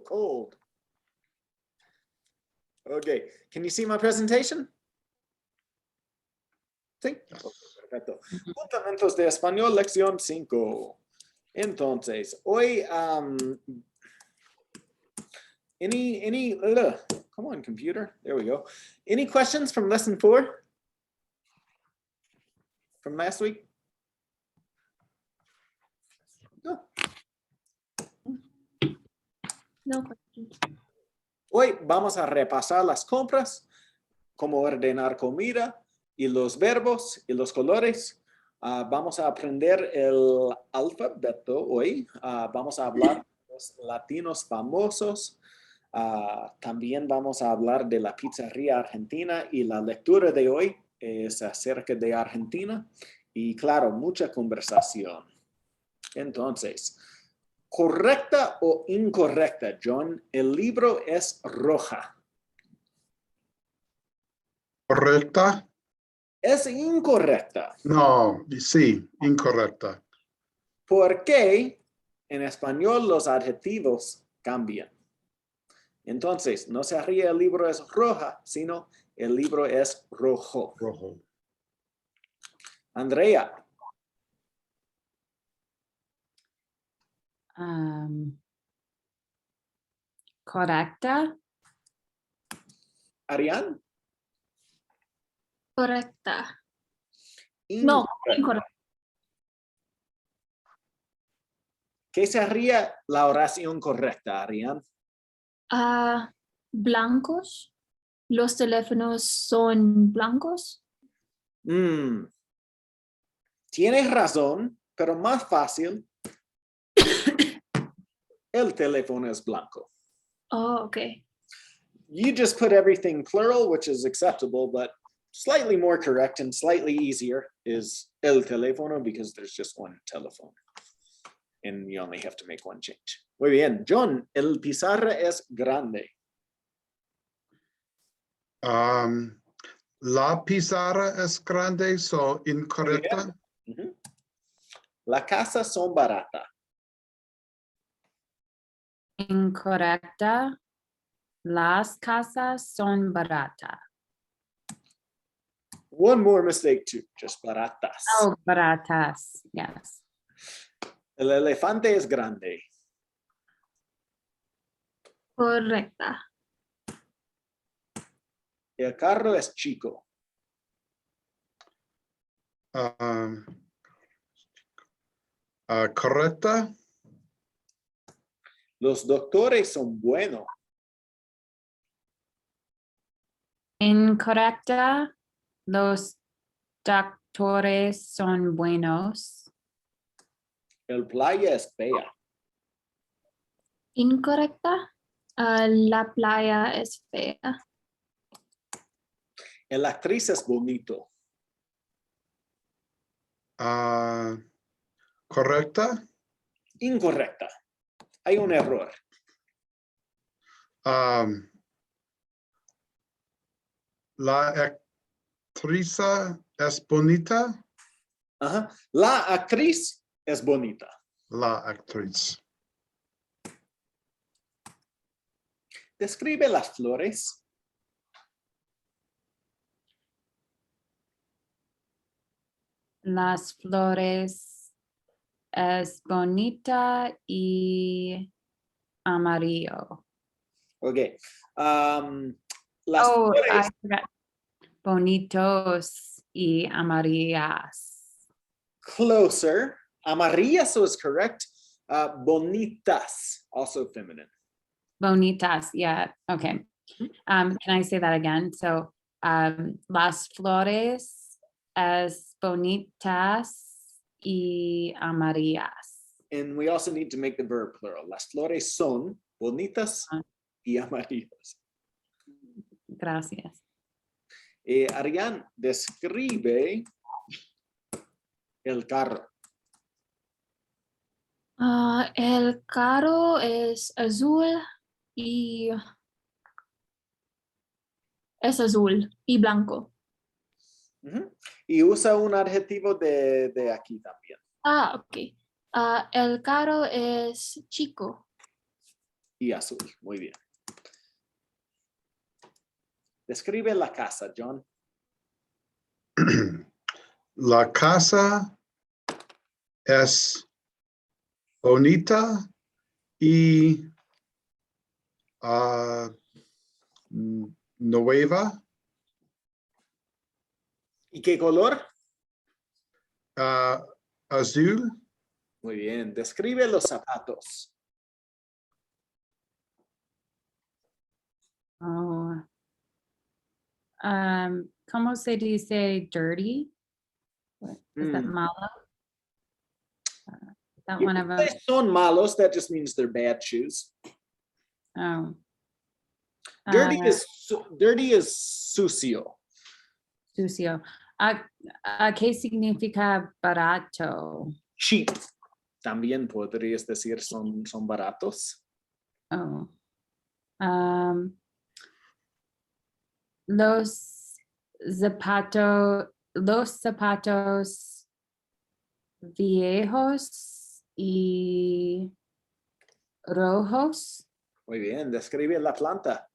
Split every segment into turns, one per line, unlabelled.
cold. Okay, can you see my presentation? Sí. Perfecto. Fundamentos de español, lección 5. Entonces, hoy, come on, computer. There we go. Any questions from lesson 4? From last week? No.
No questions.
Hoy vamos a repasar las compras, cómo ordenar comida y los verbos y los colores. Vamos a aprender el alfabeto hoy. Vamos a hablar de los latinos famosos. También vamos a hablar de la pizzería argentina y la lectura de hoy es acerca de Argentina y claro, mucha conversación. Entonces, ¿correcta o incorrecta, John? El libro es roja.
¿Correcta?
Es incorrecta.
No, sí, incorrecta.
¿Por qué en español los adjetivos cambian? Entonces, no se ríe, el libro es roja, sino el libro es rojo.
Rojo.
Andrea.
Correcta.
Arianne.
Correcta. No, incorrecta.
¿Qué sería la oración correcta, Arianne?
Blancos. Los teléfonos son blancos.
Tienes razón, pero más fácil. El teléfono es blanco.
Oh, okay.
You just put everything plural, which is acceptable, but slightly more correct and slightly easier is el teléfono because there's just one telephone. And you only have to make one change. Muy bien. John, el pizarra es grande.
La pizarra es grande, so incorrecta.
La casa son barata.
Incorrecta. Las casas son baratas.
One more mistake too, just baratas.
Oh, baratas. Yes.
El elefante es grande.
Correcta.
El carro es chico.
Correcta.
Los doctores son buenos.
Incorrecta. Los doctores son buenos.
El playa es fea.
Incorrecta. La playa es fea.
El actriz es bonito.
Correcta.
Incorrecta. Hay un error.
La actriz es bonita.
La actriz es bonita.
La actriz.
Describe las flores.
Las flores es bonita y amarillo.
Okay. Las
Oh,
flores.
I forgot. Bonitos y amarillas.
Closer. Amarillas is correct. Bonitas, also feminine.
Bonitas, yeah, okay. Can I say that again? So, las flores es bonitas y amarillas.
And we also need to make the verb plural. Las flores son bonitas y amarillas.
Gracias.
Arianne, describe el carro.
El carro es azul y es azul y blanco.
Y usa un adjetivo de aquí también.
Ok. El carro es chico.
y azul. Muy bien. Describe la casa, John.
La casa es bonita y nueva.
¿Y qué color?
Azul.
Muy bien. Describe los zapatos.
Oh. ¿Cómo se dice dirty? What, is that malo? That
You
one
can
of
say
them.
son malos. That just means they're bad shoes.
Oh.
Dirty is sucio.
Sucio. ¿Qué significa barato?
Cheap. También podrías decir son baratos.
Oh. Los zapatos viejos y rojos.
Muy bien. Describe la planta.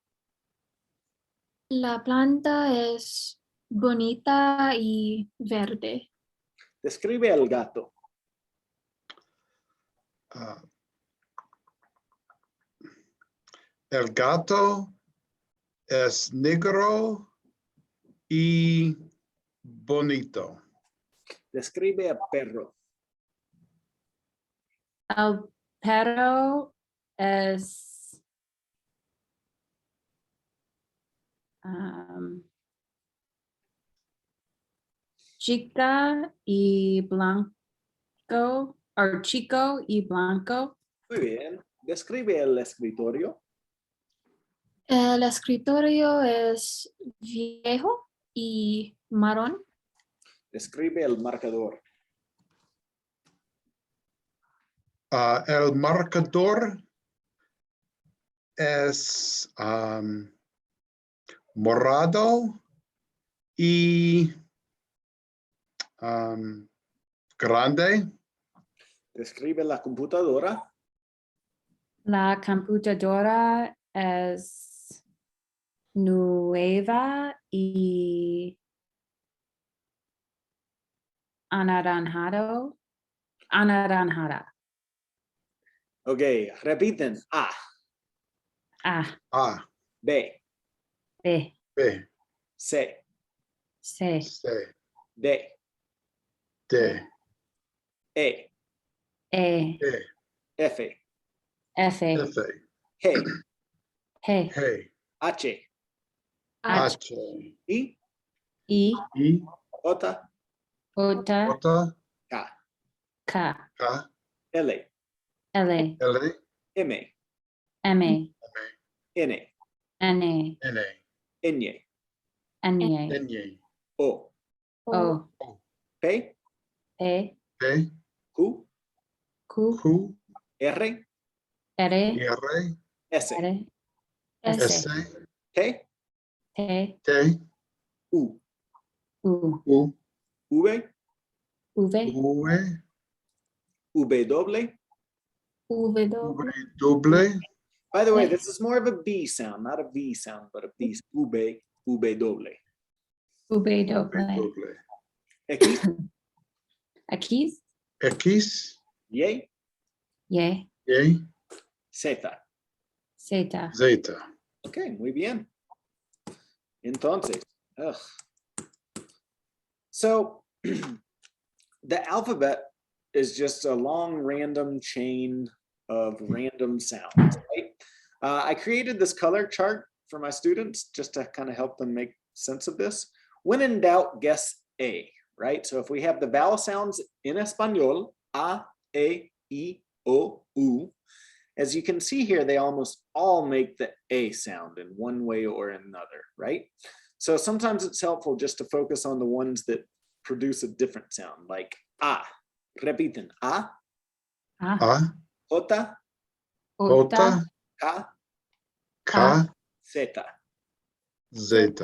La planta es bonita y verde.
Describe el gato.
El gato es negro y bonito.
Describe el perro.
El perro es chica y blanco, o chico y blanco.
Muy bien. Describe el escritorio.
El escritorio es viejo y marrón.
Describe el marcador.
El marcador es morado y grande.
Describe la computadora.
La computadora es nueva y anaranjada.
Ok, repiten. A,
A,
A,
B,
B,
B,
C,
C,
C,
D,
D,
E,
E,
E,
F,
F,
F,
G,
G,
G,
H,
H,
H,
I,
I,
I,
J,
J,
J,
K,
K,
K,
L,
L,
L,
M,
M,
N,
N,
N,
Ñ,
N,
N,
O,
O,
P,
P,
P,
Q,
Q,
Q,
R,
R,
R,
S,
R,
S,
S,
T,
T,
T,
U,
U,
U,
V,
V,
V,
W.
W.
W,
By the way, this is more of a B sound, not a V sound, but a B. V, W.
V, doble.
W,
X,
Aquí,
X,
Y,
Y,
Y,
Z.
Z.
Z.
Ok, muy bien. Entonces, so the alphabet is just a long random chain of random sounds, right? I created this color chart for my students just to kind of help them make sense of this. When in doubt, guess A, right? So if we have the vowel sounds in Espanol, A, E, I, O, U, as you can see here, they almost all make the A sound in one way or another, right? So sometimes it's helpful just to focus on the ones that produce a different sound, like A. Repiten. A,
A,
A,
J,
J,
K,
K,
Z,
Z.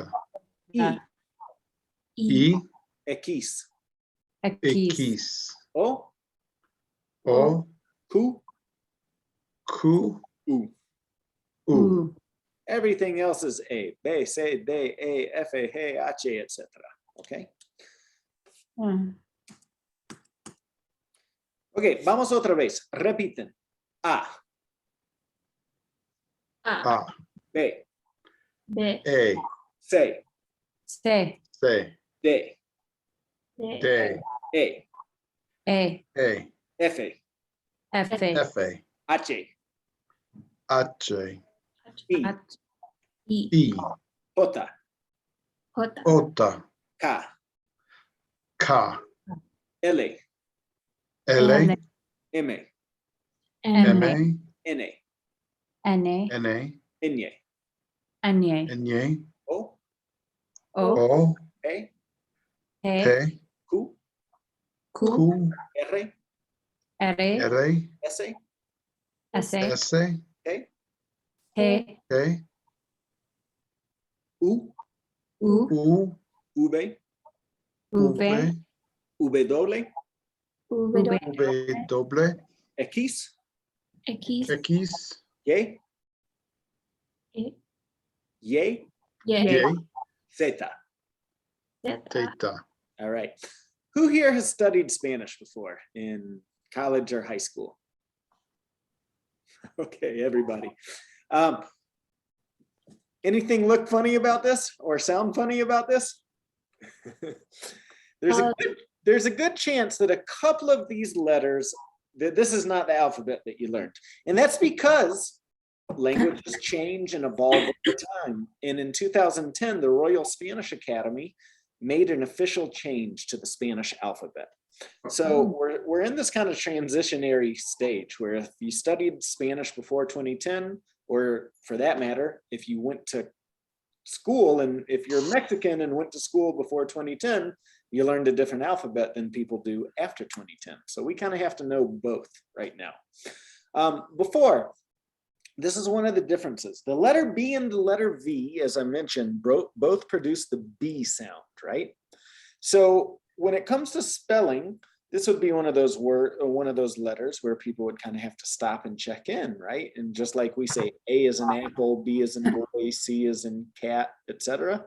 I,
I,
X,
X,
O,
O,
Q,
Q,
U.
U.
Everything else is A. B, C, D, E, F, G, H, etc. Okay. Ok, vamos otra vez. Repiten. A,
A.
B,
B,
E.
C,
C,
C.
D,
D,
D.
E,
E,
E.
F,
F,
F.
H,
H.
I,
I,
I.
J,
J,
J.
K,
K.
L,
L.
N,
M,
M,
M.
N,
N,
N,
N.
Ñ,
N,
N.
O,
O,
O.
P,
P,
P.
Q,
Q,
Q.
R,
R,
R.
S,
S,
S.
T,
T,
T.
U,
U,
U.
V,
V,
W,
W,
W.
X,
X,
X.
Y,
Y,
Y,
Y.
Z.
Z,
Theta.
All right. Who here has studied Spanish before in college or high school? Okay, everybody. Anything look funny about this or sound funny about this? There's a good chance that a couple of these letters, that this is not the alphabet that you learned. And that's because languages change and evolve over time. And in 2010, the Royal Spanish Academy made an official change to the Spanish alphabet. So we're in this kind of transitionary stage where if you studied Spanish before 2010, or for that matter, if you went to school, and if you're Mexican and went to school before 2010, you learned a different alphabet than people do after 2010. So we kind of have to know both right now. Before, this is one of the differences. The letter B and the letter V, as I mentioned, both produce the B sound, right? So when it comes to spelling, this would be one of those letters where people would kind of have to stop and check in, right? And just like we say A is in apple, B is in boy, C is in cat, etc.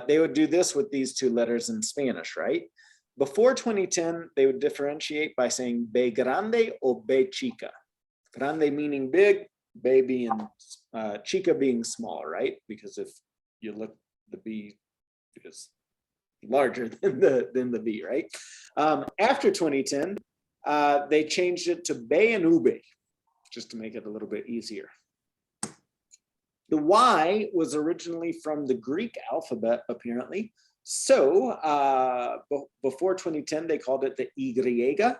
They would do this with these two letters in Spanish, right? Before 2010, they would differentiate by saying B grande or B chica. Grande meaning big, B being chica being small, right? Because if you look, the B is larger than the V, right? After 2010, they changed it to B and Ube, just to make it a little bit easier. The Y was originally from the Greek alphabet, apparently. So before 2010, they called it the Y,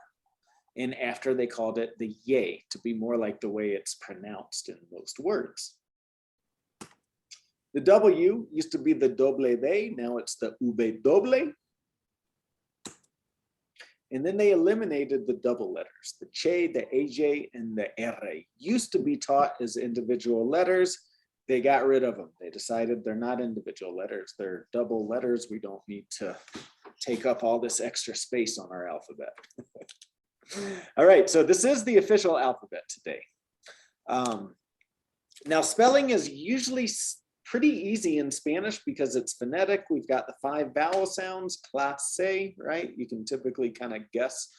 and after they called it the Y, to be more like the way it's pronounced in most words. The W used to be the W, now it's the W. And then they eliminated the double letters. The Che, the AJ, and the R used to be taught as individual letters. They got rid of them. They decided they're not individual letters. They're double letters. We don't need to take up all this extra space on our alphabet. All right, so this is the official alphabet today. Now, spelling is usually pretty easy in Spanish because it's phonetic. We've got the 5 vowel sounds, clase, right? You can typically kind of guess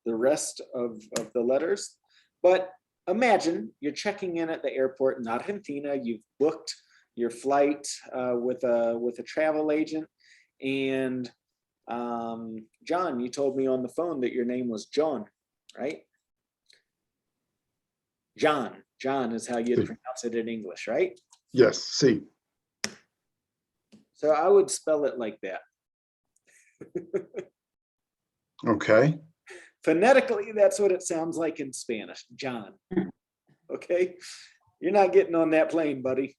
the rest of the letters. But imagine you're checking in at the airport in Argentina. You've booked your flight with a travel agent. And John, you told me on the phone that your name was John, right? John is how you'd pronounce it in English, right?
Yes, sí.
So I would spell it like that.
Okay.
Phonetically, that's what it sounds like in Spanish, John. Okay, you're not getting on that plane, buddy.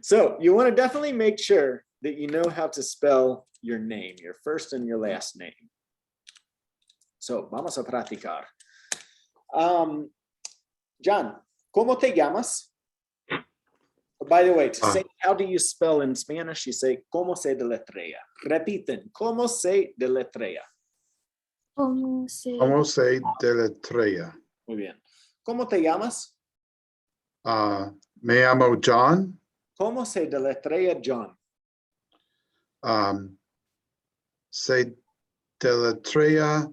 So you want to definitely make sure that you know how to spell your name, your first and your last name. So vamos a practicar. John, ¿cómo te llamas? By the way, to say how do you spell in Spanish, you say ¿cómo se deletrea? Repiten, ¿cómo se deletrea?
¿Cómo se
¿Cómo se deletrea?
Muy bien. ¿Cómo te llamas?
Me llamo John.
¿Cómo se deletrea John?
Se deletrea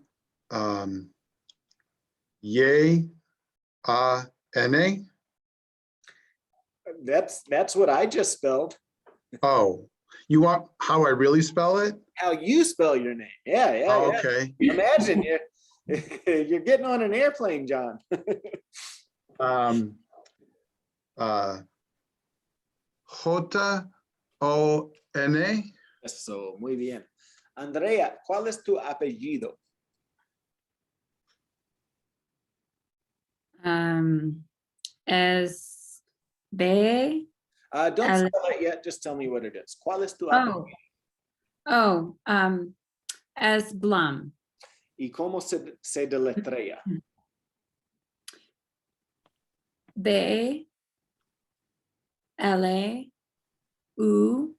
Y-A-N-A.
That's what I just spelled.
Oh, you want how I really spell it?
How you spell your name? Yeah.
Oh, okay.
Imagine you're getting on an airplane, John.
J-O-N-A.
Eso, muy bien. Andrea, ¿cuál es tu apellido?
Es B.
Don't
Ale-
spell it yet. Just tell me what it is. ¿Cuál es tu
Oh,
apellido?
es Blum.
¿Y cómo se deletrea?
B. L. U.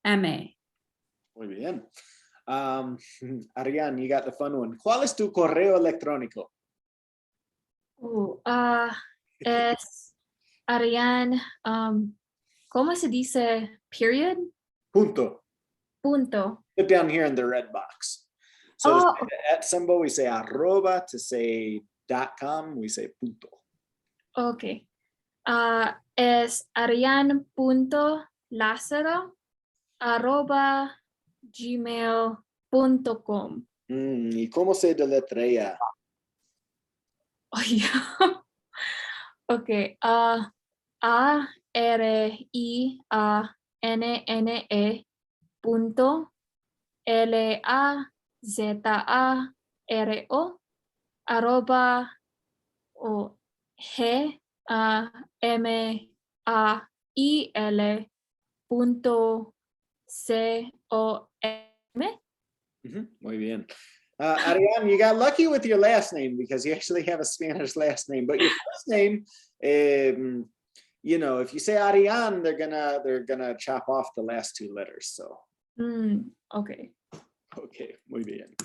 M.
Muy bien. Arianne, you got the fun one. ¿Cuál es tu correo electrónico?
Es Arianne, ¿cómo se dice period?
Punto.
Punto.
Put down here in the red box. So
Oh.
to say the at symbol, we say arroba. To say .com, we say punto.
Ok. Es arian.lazaro@gmail.com.
¿Y cómo se deletrea?
Ok. ARIANE.LAZARO GMAIL.com.
Muy bien. Arianne, you got lucky with your last name because you actually have a Spanish last name, but your first name, you know, if you say Arianne, they're gonna chop off the last two letters. So.
Okay.
Okay, muy bien.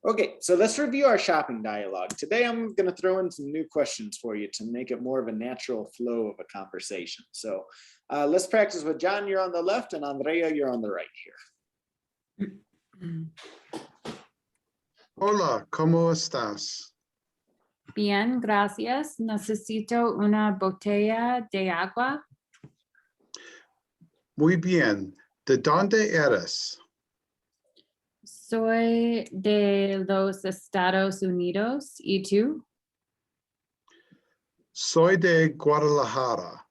Okay, so let's review our shopping dialogue. Today, I'm going to throw in some new questions for you to make it more of a natural flow of a conversation. So let's practice with John. You're on the left, and Andrea, you're on the right here.
Hola, ¿cómo estás?
Bien, gracias. Necesito una botella de agua.
Muy bien. ¿De dónde eres?
Soy de los Estados Unidos. ¿Y tú?
Soy de Guadalajara.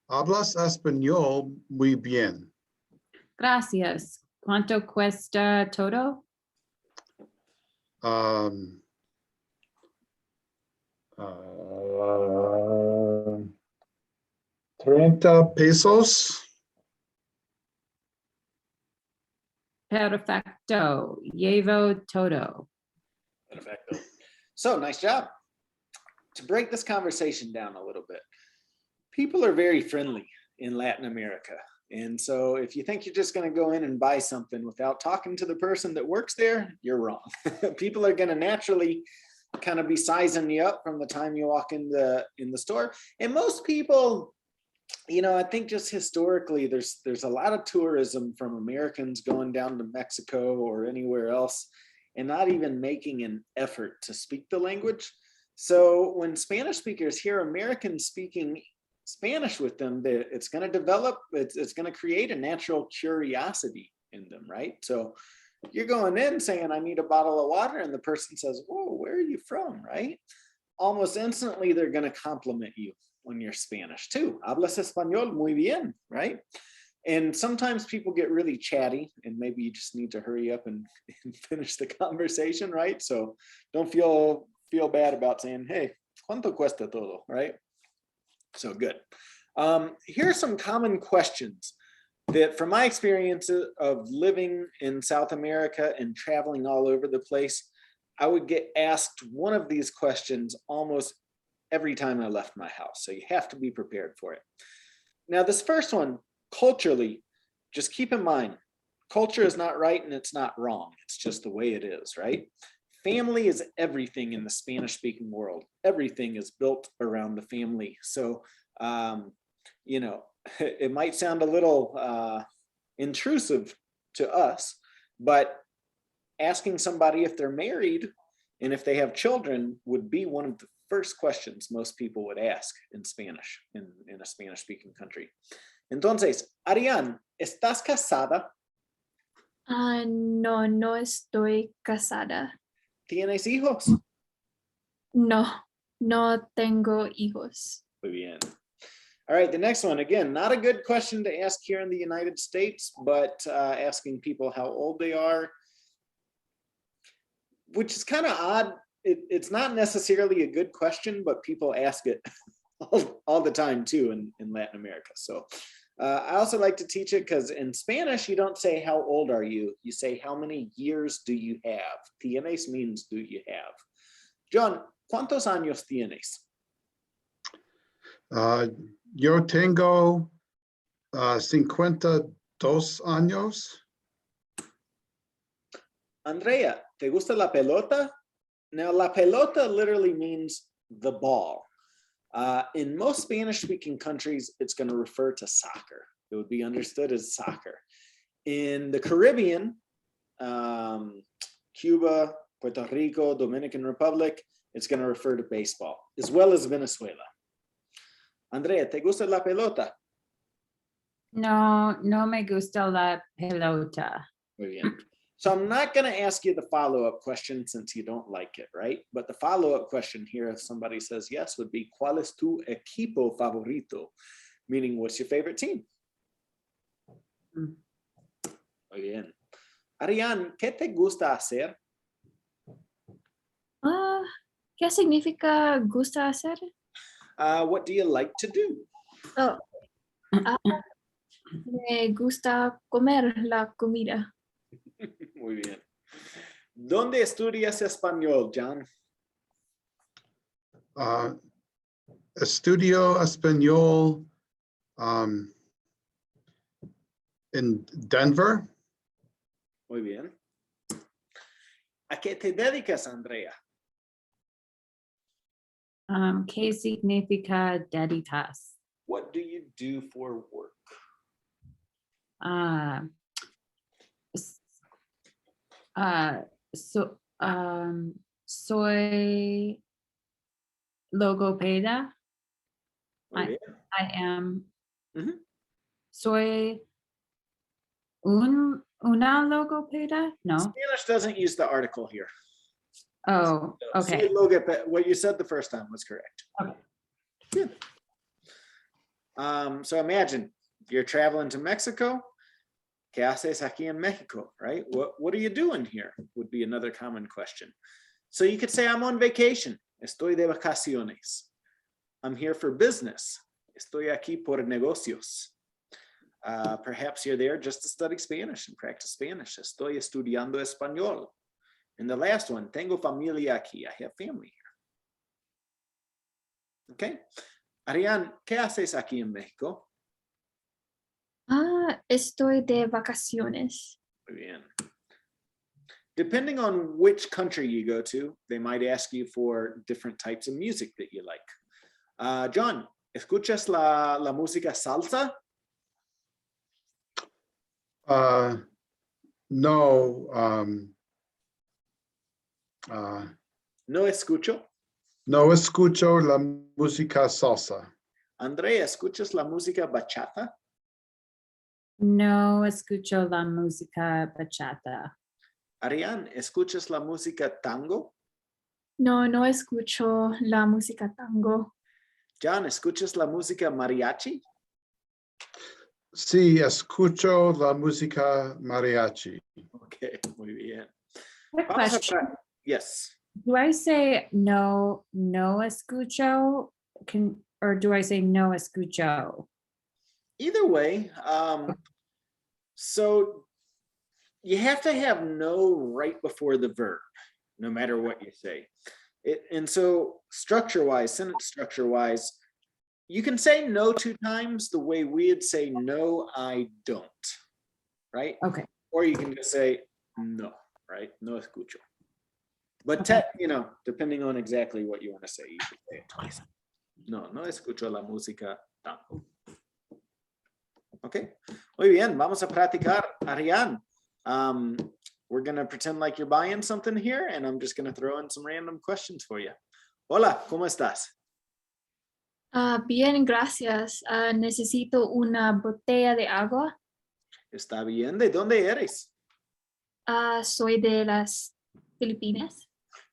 ¿Hablas español muy bien?
Gracias. ¿Cuánto cuesta todo?
30 pesos.
Perfecto. Llevo todo.
Perfecto. So nice job. To break this conversation down a little bit, people are very friendly in Latin America. And so if you think you're just going to go in and buy something without talking to the person that works there, you're wrong. People are going to naturally kind of be sizing you up from the time you walk in the store. And most people, you know, I think just historically, there's a lot of tourism from Americans going down to Mexico or anywhere else and not even making an effort to speak the language. So when Spanish speakers hear Americans speaking Spanish with them, it's going to develop, it's going to create a natural curiosity in them, right? So you're going in saying, I need a bottle of water, and the person says, whoa, where are you from, right? Almost instantly, they're going to compliment you when you're Spanish too. Hablas español muy bien, right? And sometimes people get really chatty, and maybe you just need to hurry up and finish the conversation, right? So don't feel bad about saying, hey, ¿cuánto cuesta todo, right? So good. Here are some common questions that from my experience of living in South America and traveling all over the place, I would get asked one of these questions almost every time I left my house. So you have to be prepared for it. Now, this first one, culturally, just keep in mind, culture is not right and it's not wrong. It's just the way it is, right? family is everything in the Spanish-speaking world. Everything is built around the family. So, you know, it might sound a little intrusive to us, but asking somebody if they're married and if they have children would be one of the first questions most people would ask in Spanish, in a Spanish-speaking country. Entonces, Arianne, ¿estás casada?
No, no estoy casada.
¿Tienes hijos?
No, no tengo hijos.
Muy bien. All right, the next one, again, not a good question to ask here in the United States, but asking people how old they are, which is kind of odd. It's not necessarily a good question, but people ask it all the time too in Latin America. So I also like to teach it because in Spanish, you don't say how old are you? You say how many years do you have? Tienes means do you have? John, ¿cuántos años tienes?
Yo tengo 52 años.
Andrea, ¿te gusta la pelota? Now, la pelota literally means the ball. In most Spanish-speaking countries, it's going to refer to soccer. It would be understood as soccer. In the Caribbean, Cuba, Puerto Rico, Dominican Republic, it's going to refer to baseball, as well as Venezuela. Andrea, ¿te gusta la pelota?
No, no me gusta la pelota.
Muy bien. So I'm not going to ask you the follow-up question since you don't like it, right? But the follow-up question here, if somebody says yes, would be, ¿cuál es tu equipo favorito? Meaning, what's your favorite team?
Mm.
Muy bien. Arianne, ¿qué te gusta hacer?
¿Qué significa gusta hacer?
What do you like to do?
Oh, me gusta comer la comida.
Muy bien. ¿Dónde estudias español, John?
Estudio español in Denver.
Muy bien. ¿A qué te dedicas, Andrea?
¿Qué significa deditas?
What do you do for work?
Soy logopeda.
Muy bien.
I am.
Mhm.
Soy una logopeda? No.
Spanish doesn't use the article here.
Oh, okay.
Soy logopeda. What you said the first time was correct.
Okay.
Good. So imagine you're traveling to Mexico. ¿Qué haces aquí en Mexico, right? What are you doing here? Would be another common question. So you could say, I'm on vacation. Estoy de vacaciones. I'm here for business. Estoy aquí por negocios. Perhaps you're there just to study Spanish and practice Spanish. Estoy estudiando español. And the last one, tengo familia aquí. I have family here. Okay. Arianne, ¿qué haces aquí en México?
Estoy de vacaciones.
Muy bien. Depending on which country you go to, they might ask you for different types of music that you like. John, ¿escuchas la música salsa?
No.
No escucho.
No escucho la música salsa.
Andrea, ¿escuchas la música bachata?
No escucho la música bachata.
Arianne, ¿escuchas la música tango?
No, no escucho la música tango.
John, ¿escuchas la música mariachi?
Sí, escucho la música mariachi.
Okay, muy bien.
Quick
Vamos a
question.
Yes.
Do I say no escucho? Or do I say no escucho?
Either way, so you have to have no right before the verb, no matter what you say. And so structure-wise, sentence structure-wise, you can say no 2 times the way we'd say no, I don't, right?
Okay.
Or you can just say no, right? No escucho. But,
Okay.
depending on exactly what you want to say, you can say it twice. No escucho la música tanto. Ok, muy bien, vamos a practicar. Arianne, we're going to pretend like you're buying something here, and I'm just going to throw in some random questions for you. Hola, ¿cómo estás?
Bien, gracias. Necesito una botella de agua.
Está bien, ¿de dónde eres?
Soy de las Filipinas.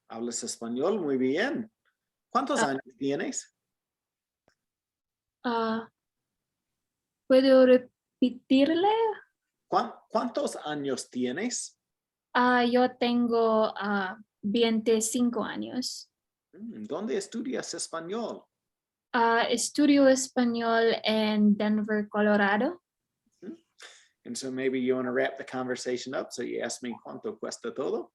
¿Hablas español? Muy bien. ¿Cuántos años tienes?
¿Puedo repetirle?
¿Cuántos años tienes?
Yo tengo 25 años.
¿Dónde estudias español?
Estudio español en Denver, Colorado.
And so maybe you want to wrap the conversation up. So you ask me cuánto cuesta todo.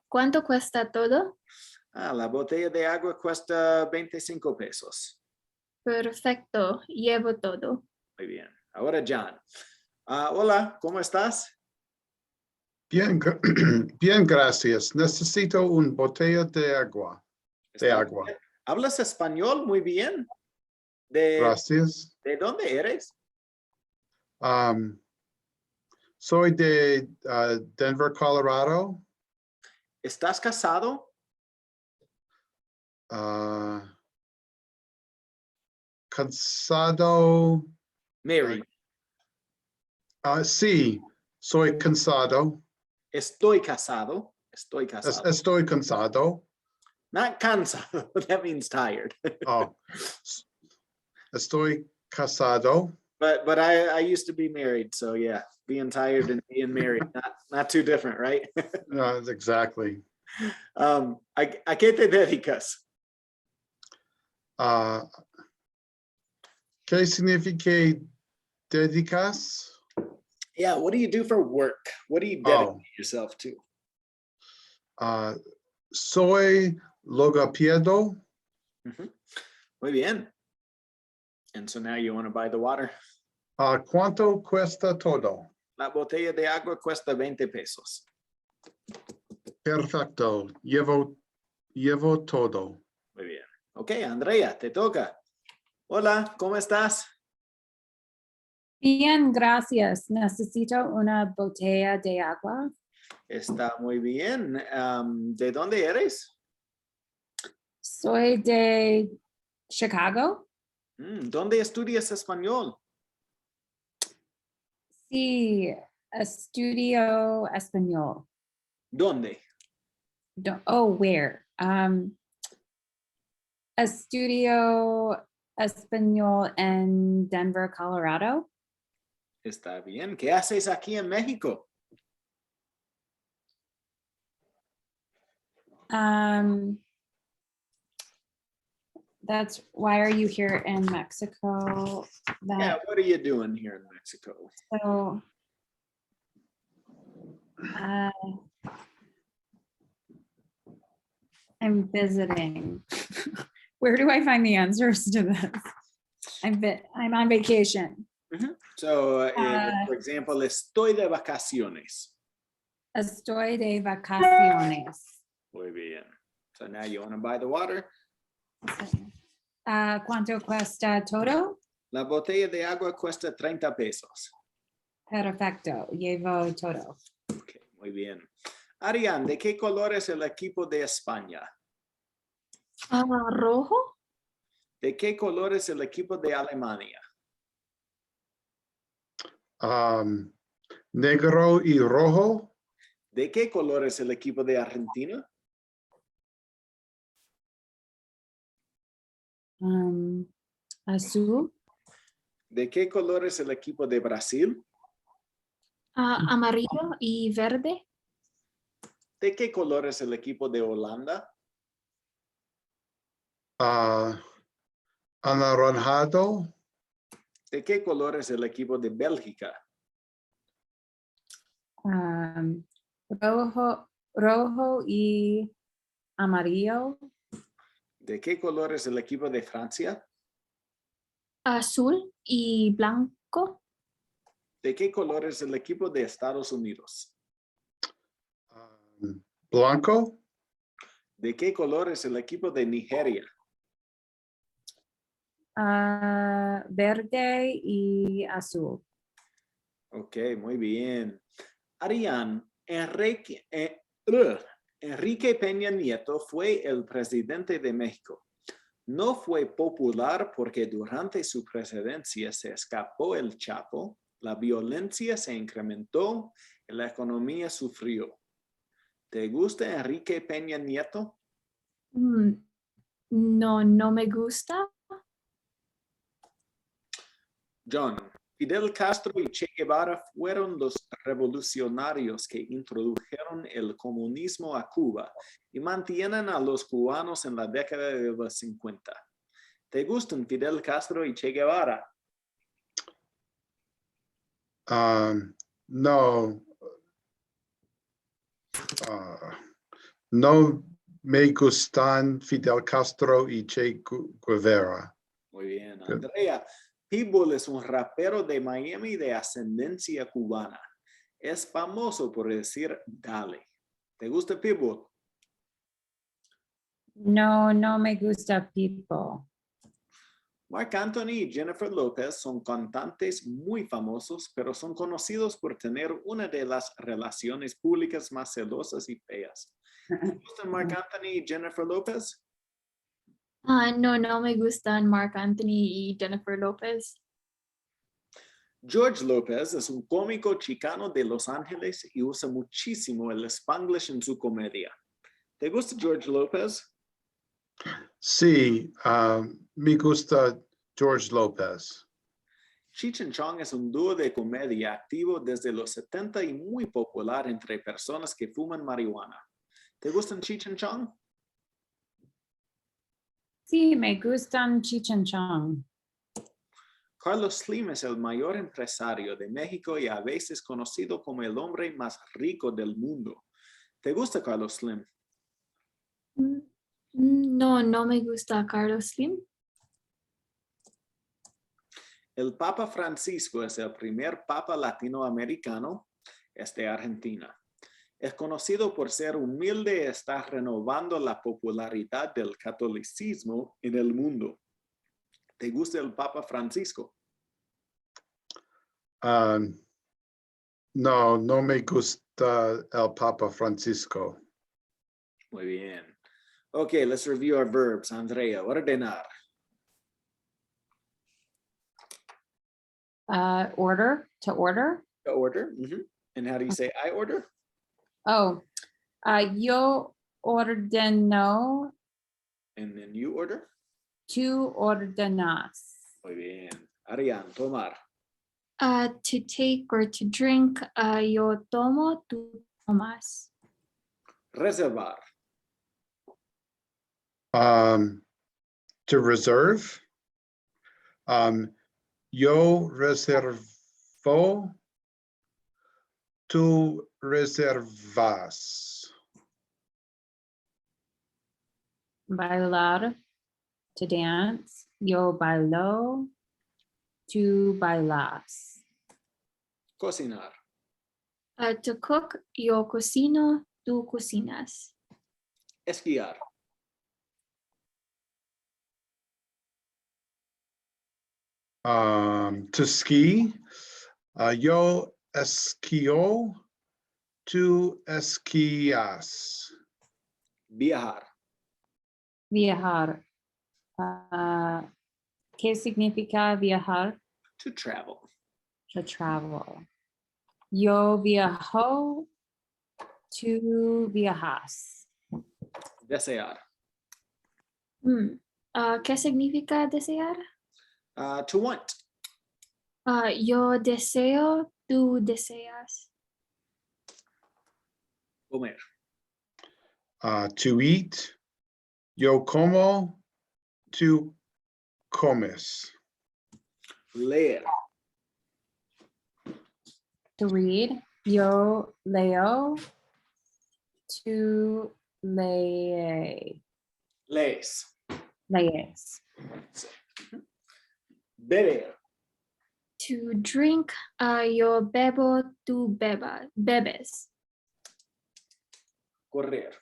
¿Cuánto cuesta todo?
La botella de agua cuesta 25 pesos.
Perfecto, llevo todo.
Muy bien. Ahora John. Hola, ¿cómo estás?
Bien, bien, gracias. Necesito una botella de agua.
¿Está bien? ¿Hablas español? Muy bien.
Gracias.
¿De dónde eres?
Soy de Denver, Colorado.
¿Estás casado?
Cansado.
Married.
Sí, soy cansado.
Estoy casado. Estoy casado.
Estoy cansado.
Not cansado. That means tired.
Oh, estoy casado.
But I used to be married, so yeah, being tired and being married, not too different, right?
Exactly.
¿A qué te dedicas?
¿Qué significa dedicas?
Yeah, what do you do for work? What do you dedicate yourself to?
Soy logopeda.
Muy bien. And so now you want to buy the water?
¿Cuánto cuesta todo?
La botella de agua cuesta 20 pesos.
Perfecto. Llevo todo.
Muy bien. Ok, Andrea, te toca. Hola, ¿cómo estás?
Bien, gracias. Necesito una botella de agua.
Está muy bien. ¿De dónde eres?
Soy de Chicago.
¿Dónde estudias español?
Sí, estudio español.
¿Dónde?
Where? Estudio español en Denver, Colorado.
Está bien. ¿Qué haces aquí en México?
That's why are you here in Mexico?
Yeah, what are you doing here in Mexico?
So, I'm visiting. Where do I find the answers to this? I'm on vacation.
So, for example, estoy de vacaciones.
Estoy de vacaciones.
Muy bien. So now you want to buy the water?
¿Cuánto cuesta todo?
La botella de agua cuesta 30 pesos.
Perfecto, llevo todo.
Okay, muy bien. Arianne, ¿de qué color es el equipo de España?
¿Rojo?
¿De qué color es el equipo de Alemania?
Negro y rojo.
¿De qué color es el equipo de Argentina?
Azul.
¿De qué color es el equipo de Brasil?
Amarillo y verde.
¿De qué color es el equipo de Holanda?
Anaranjado.
¿De qué color es el equipo de Bélgica?
Rojo y amarillo.
¿De qué color es el equipo de Francia?
Azul y blanco.
¿De qué color es el equipo de Estados Unidos?
Blanco.
¿De qué color es el equipo de Nigeria?
Verde y azul.
Ok, muy bien. Arianne, Enrique Peña Nieto fue el presidente de México. No fue popular porque durante su presidencia se escapó el Chapo, la violencia se incrementó y la economía sufrió. ¿Te gusta Enrique Peña Nieto?
No, no me gusta.
John, Fidel Castro y Che Guevara fueron los revolucionarios que introdujeron el comunismo a Cuba y mantienen a los cubanos en la década de los 50. ¿Te gustan Fidel Castro y Che Guevara?
No. No me gustan Fidel Castro y Che Guevara.
Muy bien. Andrea, Pitbull es un rapero de Miami de ascendencia cubana. Es famoso por decir dale. ¿Te gusta Pitbull?
No, no me gusta people.
Marc Anthony y Jennifer Lopez son cantantes muy famosos, pero son conocidos por tener una de las relaciones públicas más celosas y feas. ¿Te gustan Marc Anthony y Jennifer Lopez?
No, no me gustan Marc Anthony y Jennifer Lopez.
George Lopez es un cómico chicano de Los Ángeles y usa muchísimo el Spanglish en su comedia. ¿Te gusta George Lopez?
Sí, me gusta George Lopez.
Cheech and Chong es un dúo de comedia activo desde los 70 y muy popular entre personas que fuman marihuana. ¿Te gustan Cheech and Chong?
Sí, me gustan Cheech and Chong.
Carlos Slim es el mayor empresario de México y a veces conocido como el hombre más rico del mundo. ¿Te gusta Carlos Slim?
No, no me gusta Carlos Slim.
El Papa Francisco es el primer Papa latinoamericano, es de Argentina. Es conocido por ser humilde y está renovando la popularidad del catolicismo en el mundo. ¿Te gusta el Papa Francisco?
No, no me gusta el Papa Francisco.
Muy bien. Okay, let's review our verbs. Andrea, ordenar.
Order, to order.
To order. And how do you say I order?
Oh, yo ordeno,
And then you order?
tú ordenas.
Muy bien. Arianne, tomar.
To take or to drink, yo tomo, tú tomas.
Reservar.
To reserve. Yo reservo, tú reservas.
Bailar, to dance. Yo bailo, tú bailas.
Cocinar.
To cook, yo cocino, tú cocinas.
Esquiar.
To ski. Yo esquío, tú esquías.
Viajar.
Viajar. ¿Qué significa viajar?
To travel.
To travel. Yo viajo, tú viajas.
Desear.
¿Qué significa desear?
To want.
Yo deseo, tú deseas.
Comer.
To eat. Yo como, tú comes.
Leer.
To read. Yo leo, tú lees. Lees.
Beber.
To drink, yo bebo, tú bebes.
Correr.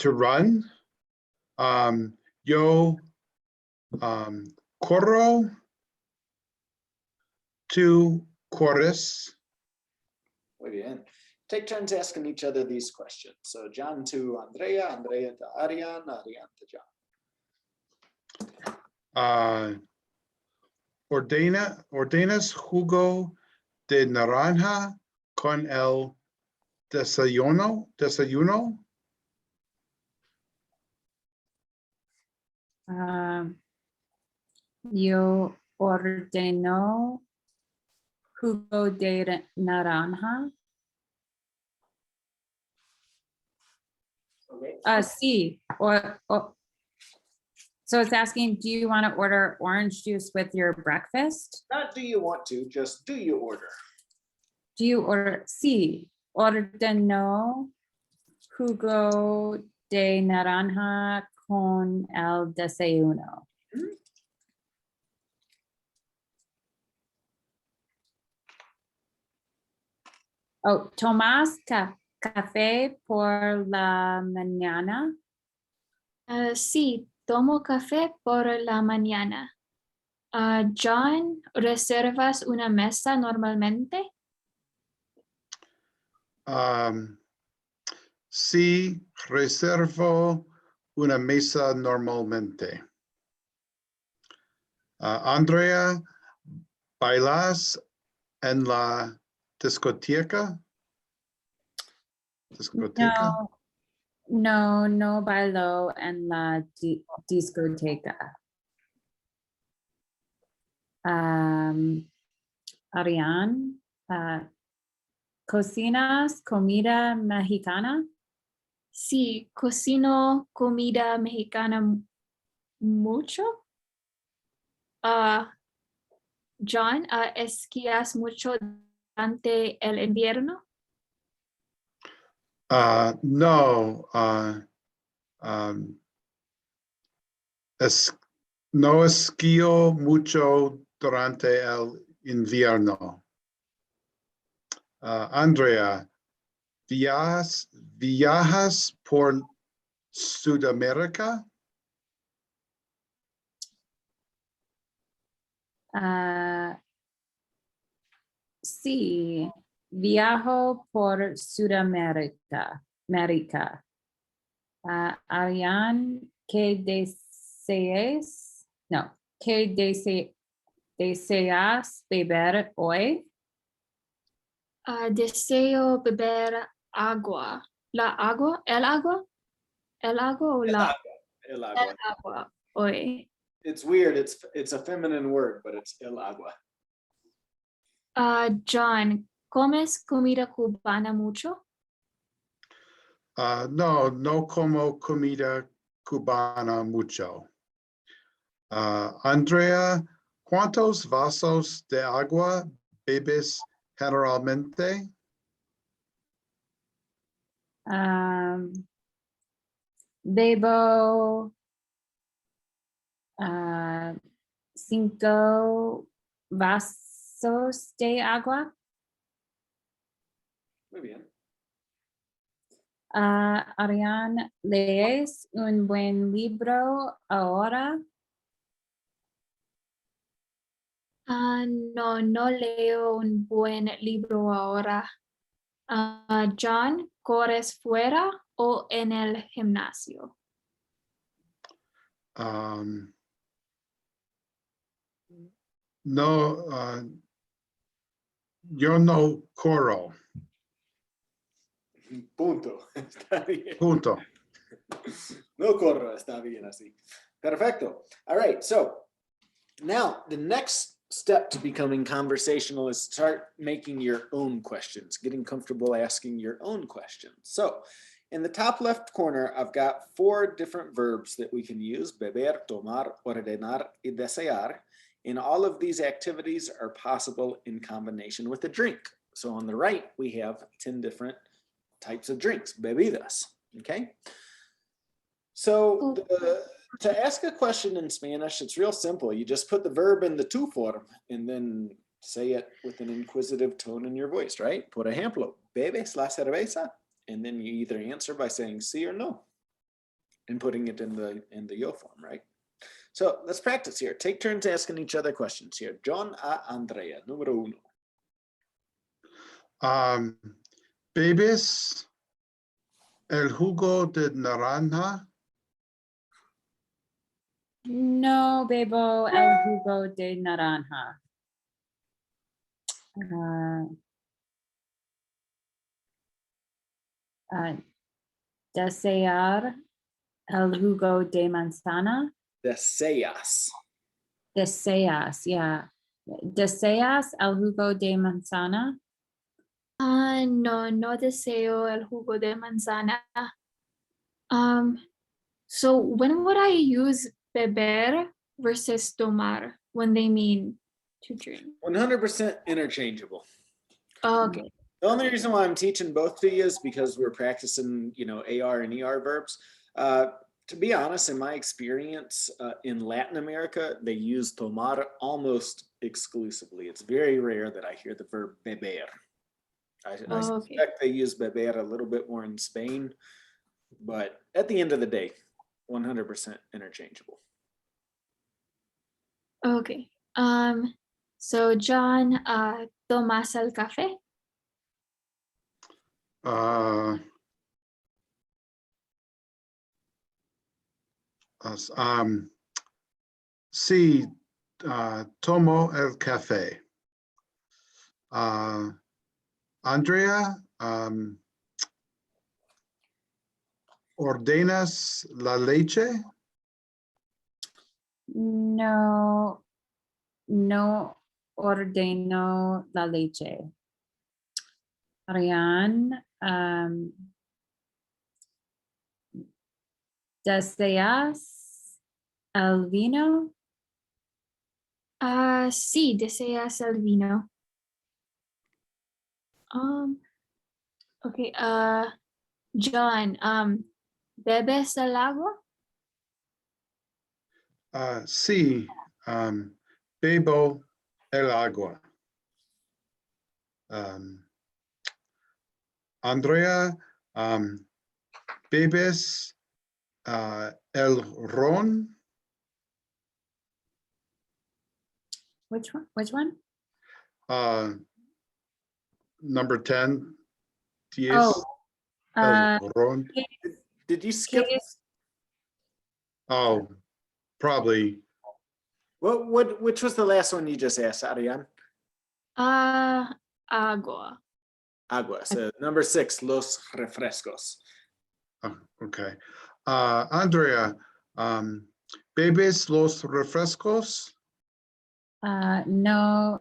to run. Yo corro. Tú corres.
Muy bien. Take turns asking each other these questions. So John to Andrea, Andrea to Arianne, Arianne to John.
Ordenas jugo de naranja con el desayuno.
Yo ordeno jugo de naranja.
Okay.
Sí. So it's asking, do you want to order orange juice with your breakfast?
Not do you want to, just do you order?
Do you order? Sí. Ordeno jugo de naranja con el desayuno. Oh, ¿tomas café por la mañana?
Sí, tomo café por la mañana. John, ¿reservas una mesa normalmente?
Sí, reservo una mesa normalmente. Andrea, ¿bailas en la discoteca?
No bailo en la discoteca. Arianne, ¿cocinas comida mexicana?
Sí, cocino comida mexicana mucho. John, ¿esquías mucho durante el invierno?
No. No esquío mucho durante el invierno. Andrea, ¿viajas por Sudamérica?
Sí, viajo por Sudamérica. Arianne, ¿qué deseas? No, ¿qué deseas beber hoy?
Deseo beber agua. ¿El agua o
El
la
agua. El agua.
el agua hoy?
It's weird. It's a feminine word, but it's el agua.
John, ¿comes comida cubana mucho?
No como comida cubana mucho. Andrea, ¿cuántos vasos de agua bebes generalmente?
Bebo 5 vasos de agua.
Muy bien.
Arianne, ¿lees un buen libro ahora?
No leo un buen libro ahora. John, ¿corres fuera o en el gimnasio?
No, yo no corro.
Punto. Está bien.
Punto.
No corro, está bien así. Perfecto. All right, so now the next step to becoming conversational is start making your own questions, getting comfortable asking your own questions. So in the top left corner, I've got 4 different verbs that we can use: beber, tomar, ordenar, y desear. And all of these activities are possible in combination with a drink. So on the right, we have 10 different types of drinks, bebidas, okay? So to ask a question in Spanish, it's real simple. You just put the verb in the to form and then say it with an inquisitive tone in your voice, right? Por ejemplo, ¿bebes la cerveza? And then you either answer by saying sí or no. and putting it in the yo form, right? So let's practice here. Take turns asking each other questions here. John a Andrea, número uno.
¿Bebes el jugo de naranja?
No bebo el jugo de naranja. Desear el jugo de manzana.
Deseas.
Deseas, yeah. Deseas el jugo de manzana.
No, no deseo el jugo de manzana. So when would I use beber versus tomar when they mean to drink?
100% interchangeable.
Okay.
The only reason why I'm teaching both to you is because we're practicing, AR and ER verbs. To be honest, in my experience in Latin America, they use tomar almost exclusively. It's very rare that I hear the verb beber. I suspect they use beber a little bit more in Spain, but at the end of the day, 100% interchangeable.
Okay. So John, ¿tomas el café?
Sí, tomo el café. Andrea, ¿ordenas la leche?
No, no ordeno la leche. Arianne, ¿deseas el vino?
Sí, deseas el vino. Okay, John, ¿bebes el agua?
Sí, bebo el agua. Andrea, ¿bebes el ron?
Which one?
Number 10.
Oh,
El ron.
Did you skip?
Oh, probably.
Which was the last one you just asked, Arianne?
Agua.
Agua. So number 6, los refrescos.
Oh, okay. Andrea, ¿bebes los refrescos?
No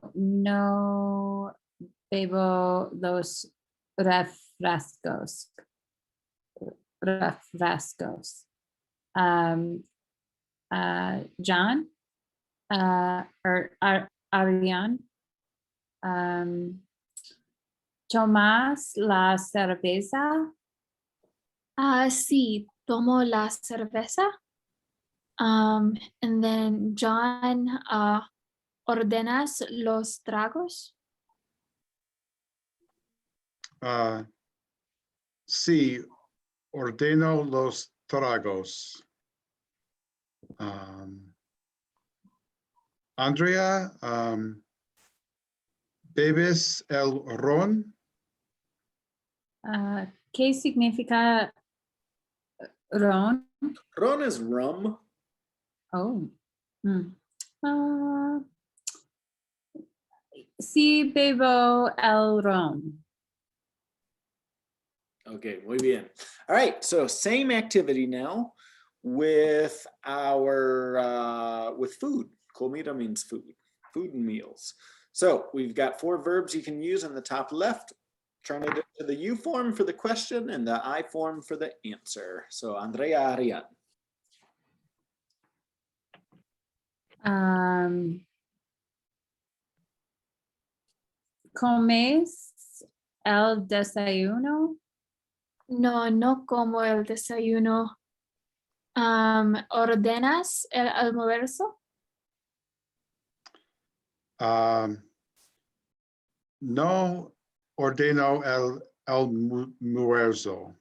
bebo los refrescos. John, or Arianne, ¿tomas la cerveza?
Sí, tomo la cerveza. And then John, ¿ordenas los tragos?
Sí, ordeno los tragos. Andrea, ¿bebes el ron?
¿Qué significa ron?
Ron is rum.
Oh. Sí, bebo el ron.
Okay, muy bien. All right, so same activity now with our with food. Comida means food and meals. So we've got 4 verbs you can use in the top left. Turn it into the you form for the question and the I form for the answer. So Andrea, Arianne.
¿Comes el desayuno?
No, no como el desayuno. ¿Ordenas el almuerzo?
No ordeno el almuerzo.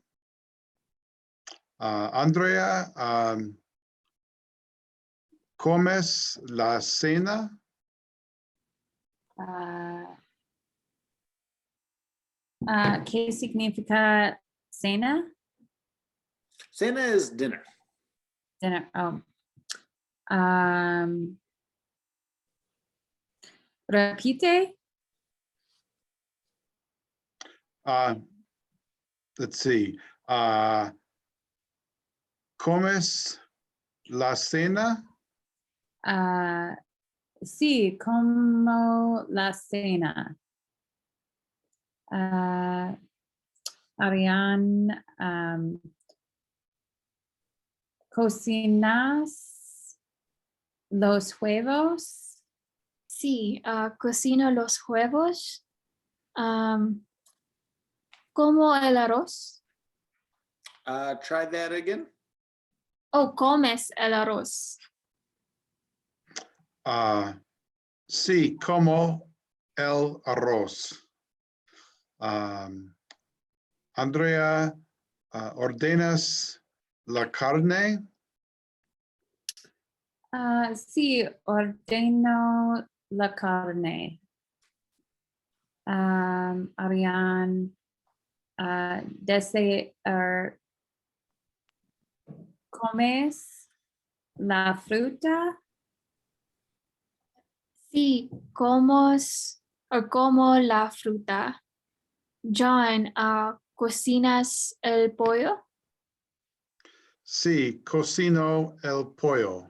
Andrea, ¿comes la cena?
¿Qué significa cena?
Cena is dinner.
Dinner. Oh. Repite.
Let's see. ¿Comes la cena?
Sí, como la cena. Arianne, ¿cocinas los huevos?
Sí, cocino los huevos. Como el arroz.
Try that again.
O comes el arroz.
Sí, como el arroz. Andrea, ¿ordenas la carne?
Sí, ordeno la carne. Arianne, ¿comes la fruta?
Sí, como la fruta. John, ¿cocinas el pollo?
Sí, cocino el pollo.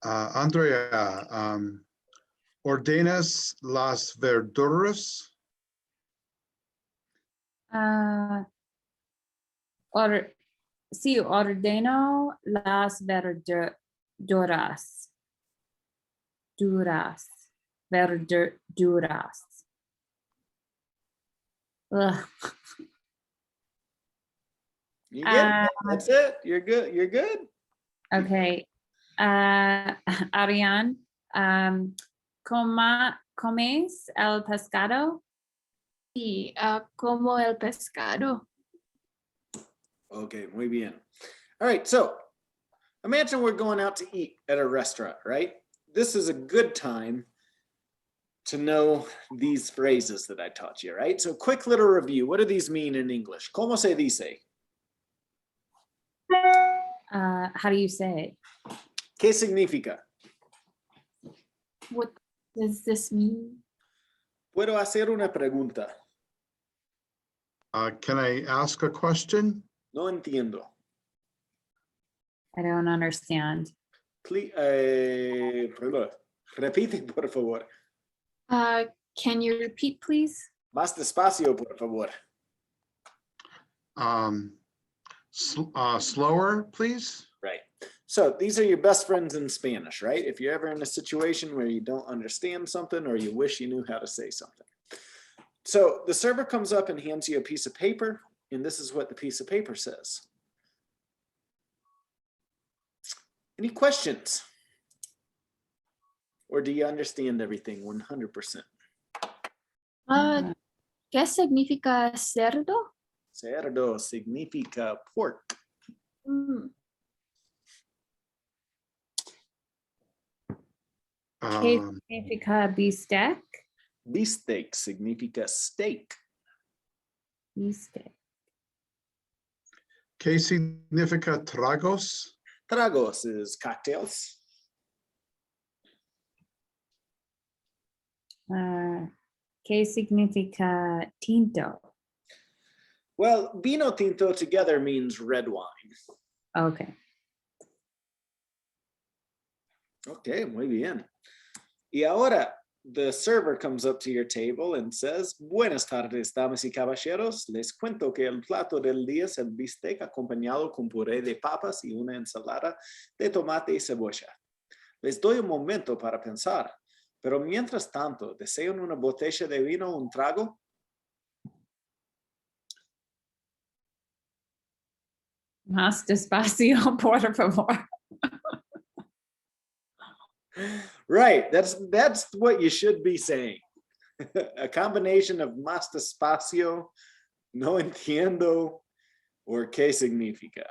Andrea, ¿ordenas las verduras?
Sí, ordeno las verduras. Verduras. Ugh.
You get it? That's it. You're good. You're good.
Okay. Arianne, ¿comes el pescado?
Sí, como el pescado.
Okay, muy bien. All right, so imagine we're going out to eat at a restaurant, right? This is a good time to know these phrases that I taught you, right? So quick little review. What do these mean in English? ¿Cómo se dice?
How do you say it?
¿Qué significa?
What does this mean?
Puedo hacer una pregunta.
Can I ask a question?
No entiendo.
I don't understand.
Please, repite, por favor.
Can you repeat, please?
Más despacio, por favor.
Slower, please.
Right. So these are your best friends in Spanish, right? If you're ever in a situation where you don't understand something or you wish you knew how to say something. So the server comes up and hands you a piece of paper, and this is what the piece of paper says. Any questions? Or do you understand everything 100%?
¿Qué significa cerdo?
Cerdo significa pork.
¿Qué significa bistec?
Beefsteak significa steak.
Bistec.
¿Qué significa tragos?
Tragos is cocktails.
¿Qué significa tinto?
Well, vino tinto together means red wine.
Okay.
Okay, muy bien. Y ahora, the server comes up to your table and says, Buenas tardes, damas y caballeros. Les cuento que el plato del día es el bistec acompañado con puré de papas y una ensalada de tomate y cebolla. Les doy un momento para pensar, pero mientras tanto, ¿desean una botella de vino o un trago?
Más despacio, por favor.
Right, that's what you should be saying. A combination of más despacio, no entiendo, Or qué significa?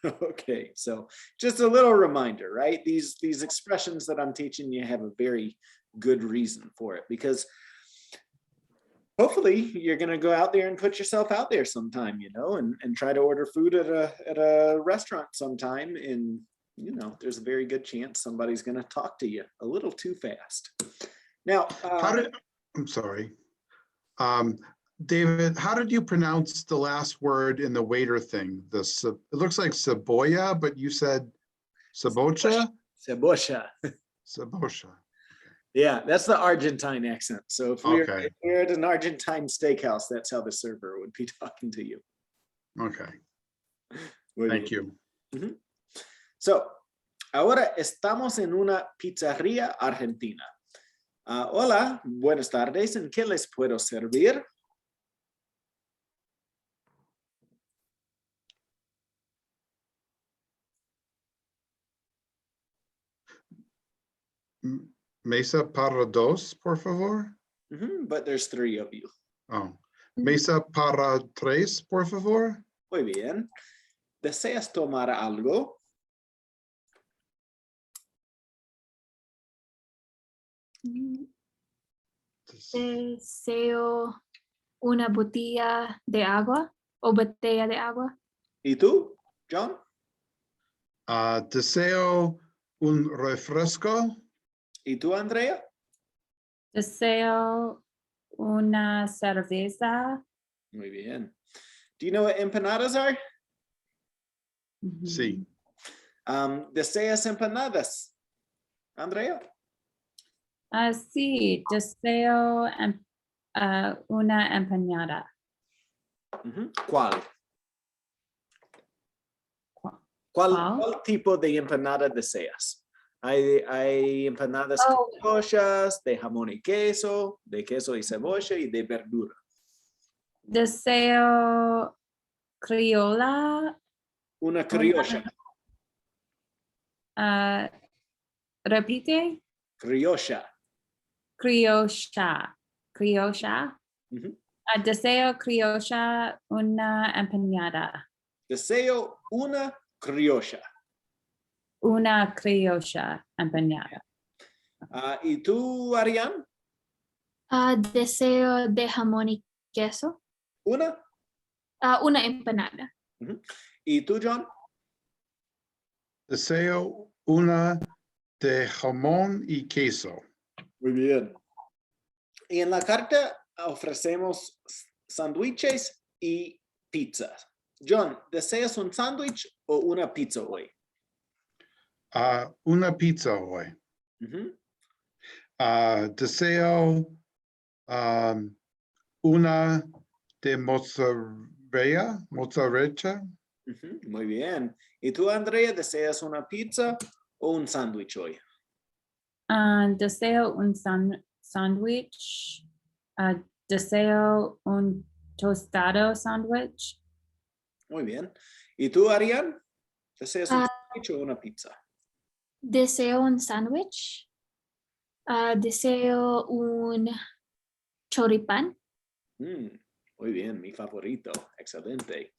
Okay, so just a little reminder, right? These expressions that I'm teaching you have a very good reason for it, because hopefully you're going to go out there and put yourself out there sometime, you know, and try to order food at a restaurant sometime. And, you know, there's a very good chance somebody's going to talk to you a little too fast. Now,
I'm sorry. David, how did you pronounce the last word in the waiter thing? It looks like cebolla, but you said cebocha?
Cebolla.
Cebocha.
Yeah, that's the Argentine accent. So if we're at an Argentine steakhouse, that's how the server would be talking to you.
Okay.
Muy
Thank
bien.
you.
So, ahora estamos en una pizzería argentina. Hola, buenas tardes. ¿En qué les puedo servir?
Mesa para dos, por favor.
But there's 3 of you.
Oh. Mesa para tres, por favor.
Muy bien. ¿Deseas tomar algo?
Deseo una botella de agua o botella de agua.
¿Y tú, John?
Deseo un refresco.
¿Y tú, Andrea?
Deseo una cerveza.
Muy bien. Do you know what empanadas are?
Sí.
¿Deseas empanadas? Andrea?
Sí, deseo una empanada.
¿Cuál? ¿Cuál tipo de empanada deseas? Hay empanadas criollas, de jamón y queso, de queso y cebolla y de verdura.
Deseo criolla.
Una criolla.
Repite.
Criolla.
Criolla. Deseo criolla una empanada.
Deseo una criolla.
Una criolla empanada.
¿Y tú, Arianne?
Deseo de jamón y queso.
¿Una?
Una empanada.
¿Y tú, John?
Deseo una de jamón y queso.
Muy bien. Y en la carta ofrecemos sándwiches y pizzas. John, ¿deseas un sándwich o una pizza hoy?
Una pizza hoy. Deseo una de mozzarella.
Muy bien. ¿Y tú, Andrea, deseas una pizza o un sándwich hoy?
Deseo un sándwich. Deseo un tostado sándwich.
Muy bien. ¿Y tú, Arianne? ¿Deseas un sándwich o una pizza?
Deseo un sándwich. Deseo un choripán.
Muy bien, mi favorito. Excelente.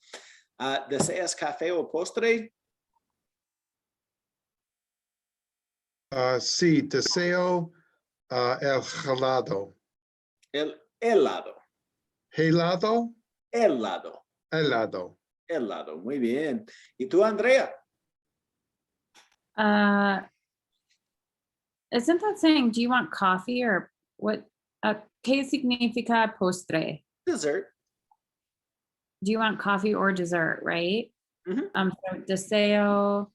¿Deseas café o postre?
Sí, deseo el gelado.
El helado.
¿Helado?
Helado.
Helado.
Helado. Muy bien. ¿Y tú, Andrea?
Isn't that saying, do you want coffee or what? ¿Qué significa postre?
Dessert.
Do you want coffee or dessert, right? So deseo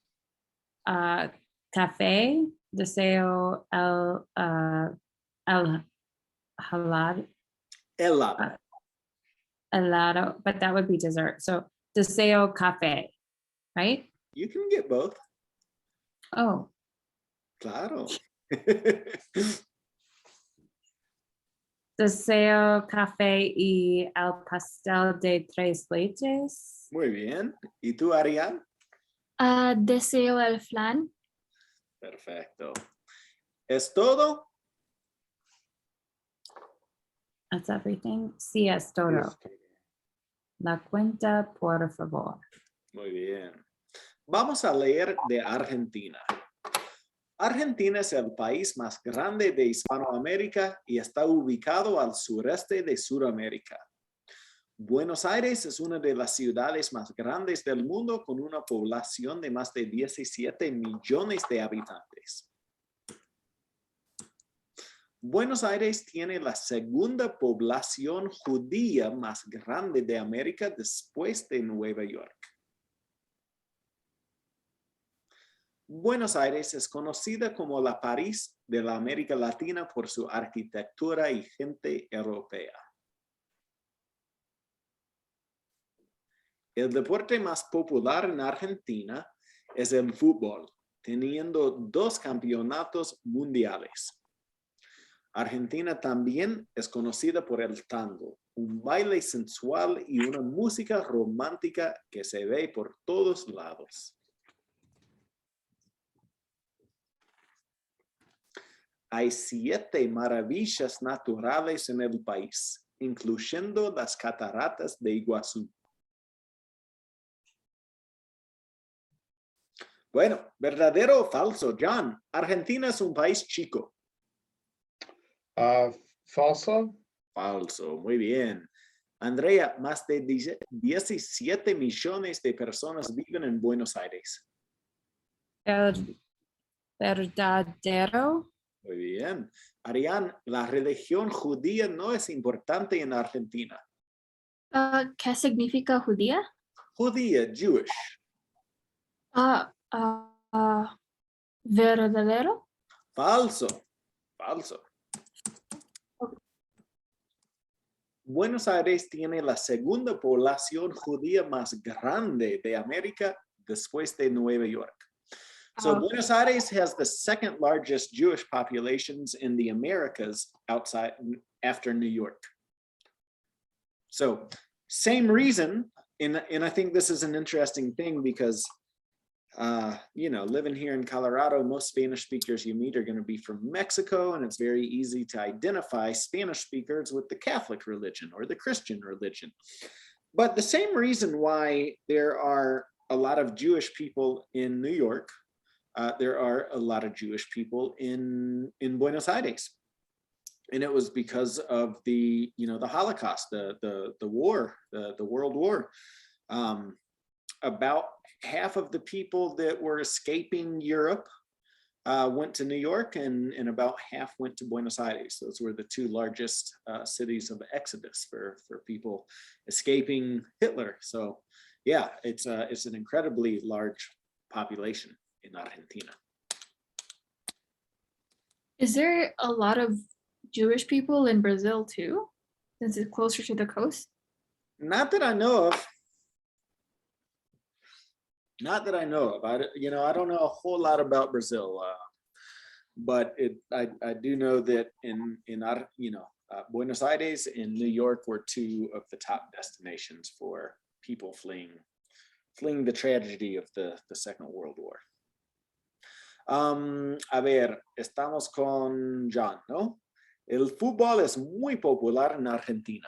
café, deseo el helado. Helado, but that would be dessert. So deseo café, right?
You can get both.
Oh.
Claro.
Deseo café y el pastel de 3 leches.
Muy bien. ¿Y tú, Arianne?
Deseo el flan.
Perfecto. ¿Es todo?
That's everything. Sí, es todo. la cuenta, por favor.
Muy bien. Vamos a leer de Argentina. Argentina es el país más grande de Hispanoamérica y está ubicado al sureste de Sudamérica. Buenos Aires es una de las ciudades más grandes del mundo con una población de más de 17 millones de habitantes. Buenos Aires tiene la segunda población judía más grande de América después de Nueva York. Buenos Aires es conocida como la París de la América Latina por su arquitectura y gente europea. El deporte más popular en Argentina es el fútbol, teniendo 2 campeonatos mundiales. Argentina también es conocida por el tango, un baile sensual y una música romántica que se ve por todos lados. Hay 7 maravillas naturales en el país, incluyendo las cataratas de Iguazú. Bueno, ¿verdadero o falso, John? Argentina es un país chico.
Falso?
Falso, muy bien. Andrea, más de 17 millones de personas viven en Buenos Aires.
Verdadero.
Muy bien. Arianne, la religión judía no es importante en Argentina.
¿Qué significa judía?
Judía, Jewish.
¿Verdadero?
Falso. Falso. Buenos Aires tiene la segunda población judía más grande de América después de Nueva York. So
Okay.
Buenos Aires has the second largest Jewish populations in the Americas after New York. So same reason, and I think this is an interesting thing because living here in Colorado, most Spanish speakers you meet are going to be from Mexico, and it's very easy to identify Spanish speakers with the Catholic religion or the Christian religion. But the same reason why there are a lot of Jewish people in New York, there are a lot of Jewish people in Buenos Aires. And it was because of the Holocaust, the war, the World War. About half of the people that were escaping Europe went to New York, and about half went to Buenos Aires. Those were the 2 largest cities of exodus for people escaping Hitler. So yeah, it's an incredibly large population in Argentina.
Is there a lot of Jewish people in Brazil too, since it's closer to the coast?
Not that I know of. Not that I know of. I don't know a whole lot about Brazil, but I do know that in Buenos Aires and New York were 2 of the top destinations for people fleeing the tragedy of the Second World War. A ver, estamos con John, ¿no? El fútbol es muy popular en Argentina.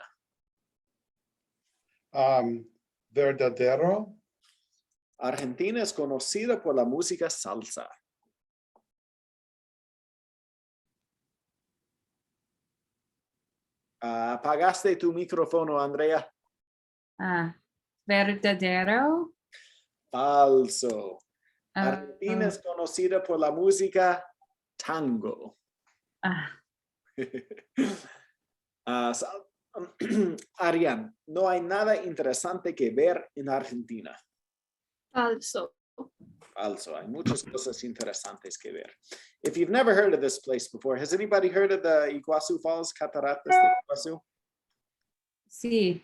Verdadero?
Argentina es conocida por la música salsa. Apagaste tu micrófono, Andrea.
Verdadero.
Falso. Argentina es conocida por la música tango. Arianne, no hay nada interesante que ver en Argentina.
Falso.
Also, hay muchas cosas interesantes que ver. If you've never heard of this place before, has anybody heard of the Iguazu Falls, Cataratas de Iguazu?
Sí.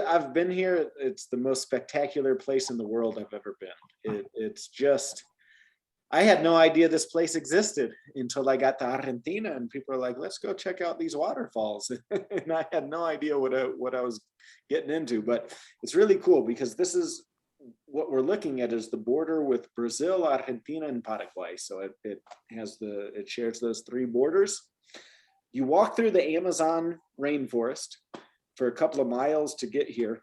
I've been here. It's the most spectacular place in the world I've ever been. It's just, I had no idea this place existed until I got to Argentina, and people are like, let's go check out these waterfalls. And I had no idea what I was getting into, but it's really cool because this is what we're looking at is the border with Brazil, Argentina, and Paraguay. So it shares those 3 borders. You walk through the Amazon rainforest, for a couple of miles to get here.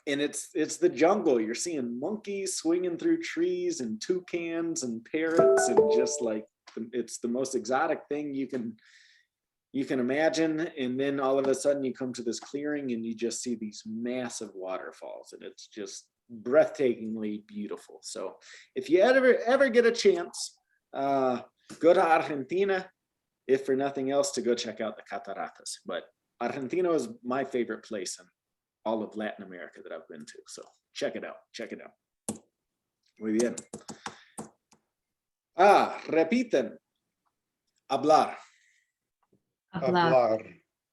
And it's the jungle. You're seeing monkeys swinging through trees and toucans and parrots and just like, it's the most exotic thing you can imagine. And then all of a sudden you come to this clearing and you just see these massive waterfalls, and it's just breathtakingly beautiful. So if you ever get a chance, go to Argentina, if for nothing else, to go check out the cataratas. But Argentina is my favorite place in all of Latin America that I've been to. So check it out. Muy bien. Repiten. Hablar,
Hablar,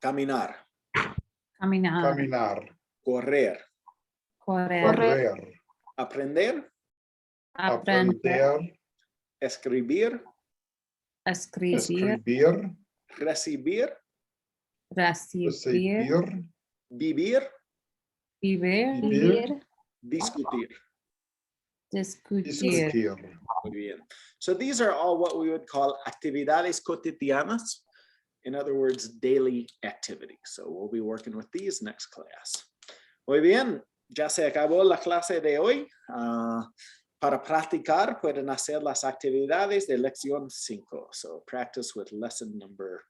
caminar,
Caminar.
caminar,
correr,
correr,
aprender,
aprender,
escribir,
Escribir.
escribir,
recibir,
recibir,
vivir,
Vivir.
vivir,
discutir.
Discutir.
discutir.
Muy bien. So these are all what we would call actividades cotidianas. In other words, daily activities. So we'll be working with these next class. Muy bien, ya se acabó la clase de hoy. Para practicar, pueden hacer las actividades de lección 5. So practice with lesson number